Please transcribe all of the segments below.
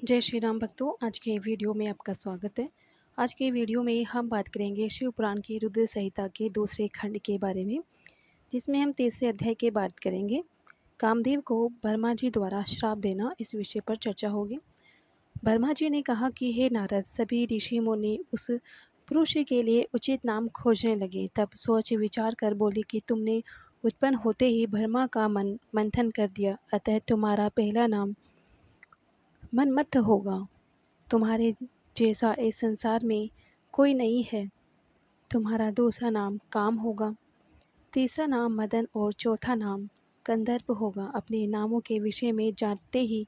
जय श्री राम भक्तों, आज के वीडियो में आपका स्वागत है। आज के वीडियो में हम बात करेंगे शिव पुराण की रुद्र संहिता के दूसरे खंड के बारे में, जिसमें हम तीसरे अध्याय की बात करेंगे। कामदेव को ब्रह्मा जी द्वारा श्राप देना, इस विषय पर चर्चा होगी। ब्रह्मा जी ने कहा कि हे नारद, सभी ऋषि मुनि उस पुरुष के लिए उचित नाम खोजने लगे। तब सोच विचार कर बोले कि तुमने उत्पन्न होते ही ब्रह्मा का मन मंथन कर दिया, अतः तुम्हारा पहला नाम मनमत्त होगा। तुम्हारे जैसा इस संसार में कोई नहीं है। तुम्हारा दूसरा नाम काम होगा, तीसरा नाम मदन और चौथा नाम कंदर्प होगा। अपने नामों के विषय में जानते ही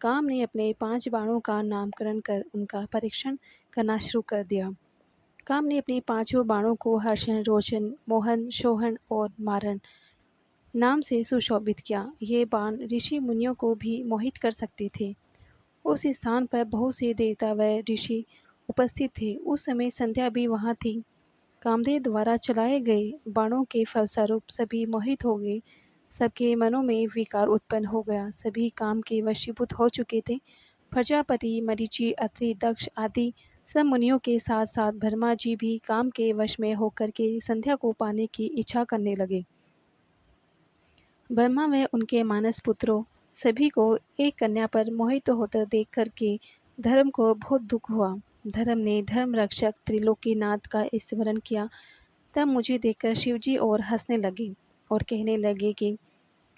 काम ने अपने 5 बाणों का नामकरण कर उनका परीक्षण करना शुरू कर दिया। काम ने अपने 5 बाणों को हर्षण, रोशन, मोहन, शोहन और मारन नाम से सुशोभित किया। ये बाण ऋषि मुनियों को भी मोहित कर सकते थे। उस स्थान पर बहुत से देवता व ऋषि उपस्थित थे। उस समय संध्या भी वहाँ थी। कामदेव द्वारा चलाए गए बाणों के फलस्वरूप सभी मोहित हो गए। सबके मनों में विकार उत्पन्न हो गया। सभी काम के वशीभूत हो चुके थे। प्रजापति, मरीचि, अत्रि, दक्ष आदि सब मुनियों के साथ साथ ब्रह्मा जी भी काम के वश में होकर के संध्या को पाने की इच्छा करने लगे। ब्रह्मा व उनके मानस पुत्रों सभी को एक कन्या पर मोहित होकर देख करके धर्म को बहुत दुख हुआ। धर्म ने धर्म रक्षक त्रिलोकीनाथ का स्मरण किया। तब मुझे देखकर शिवजी और हंसने लगे और कहने लगे कि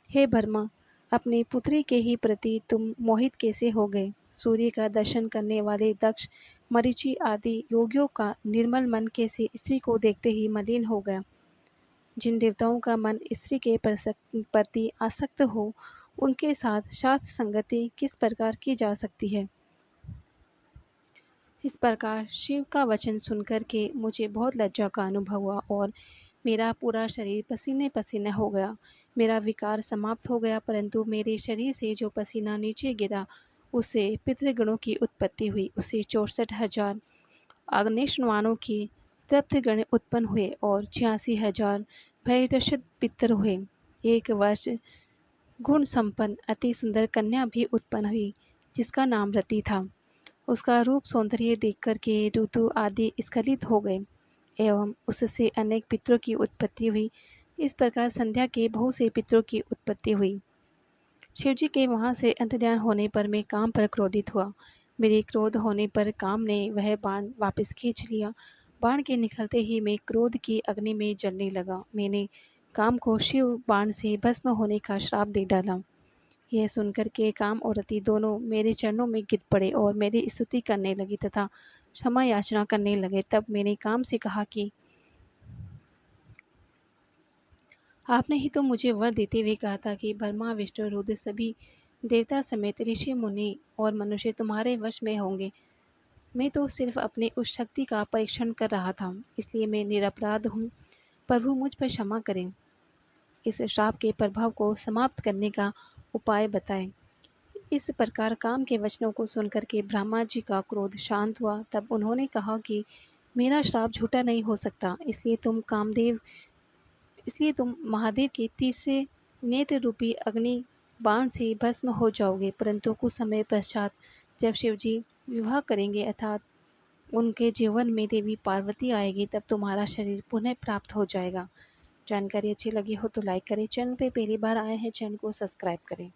हे ब्रह्मा, अपनी पुत्री के ही प्रति तुम मोहित कैसे हो गए? सूर्य का दर्शन करने वाले दक्ष, मरीचि आदि योगियों का निर्मल मन कैसे स्त्री को देखते ही मलिन हो गया? जिन देवताओं का मन स्त्री के प्रति आसक्त हो, उनके साथ शास्त्र संगति किस प्रकार की जा सकती है? इस प्रकार शिव का वचन सुनकर के मुझे बहुत लज्जा का अनुभव हुआ और मेरा पूरा शरीर पसीने पसीने हो गया। मेरा विकार समाप्त हो गया, परंतु मेरे शरीर से जो पसीना नीचे गिरा, उससे पितृगणों की उत्पत्ति हुई। उससे 64,000 अग्निष्णवानों की तृप्त गण उत्पन्न हुए और 86,000 भयरक्षित पितर हुए। एक वर्ष गुण संपन्न अति सुंदर कन्या भी उत्पन्न हुई, जिसका नाम रति था। उसका रूप सौंदर्य देख कर के ऋतु आदि स्खलित हो गए एवं उससे अनेक पितरों की उत्पत्ति हुई। इस प्रकार संध्या के बहुत से पितरों की उत्पत्ति हुई। शिवजी के वहाँ से अंतर्ध्यान होने पर मैं काम पर क्रोधित हुआ। मेरे क्रोध होने पर काम ने वह बाण वापस खींच लिया। बाण के निकलते ही मैं क्रोध की अग्नि में जलने लगा। मैंने काम को शिव बाण से भस्म होने का श्राप दे डाला। यह सुनकर के काम और रति दोनों मेरे चरणों में गिर पड़े और मेरी स्तुति करने लगी तथा क्षमा याचना करने लगे। तब मैंने काम से कहा कि आपने ही तो मुझे वर देते हुए कहा था कि ब्रह्मा, विष्णु, रुद्र सभी देवता समेत ऋषि मुनि और मनुष्य तुम्हारे वश में होंगे। मैं तो सिर्फ अपनी उस शक्ति का परीक्षण कर रहा था, इसलिए मैं निरपराध हूँ। प्रभु मुझ पर क्षमा करें। इस श्राप के प्रभाव को समाप्त करने का उपाय बताएं। इस प्रकार काम के वचनों को सुनकर के ब्रह्मा जी का क्रोध शांत हुआ। तब उन्होंने कहा कि मेरा श्राप झूठा नहीं हो सकता, इसलिए तुम महादेव के तीसरे नेत्र रूपी अग्नि बाण से भस्म हो जाओगे। परंतु कुछ समय पश्चात जब शिवजी विवाह करेंगे अर्थात उनके जीवन में देवी पार्वती आएगी, तब तुम्हारा शरीर पुनः प्राप्त हो जाएगा। जानकारी अच्छी लगी हो तो लाइक करें। चैनल पे पहली बार आए हैं, चैनल को सब्सक्राइब करें।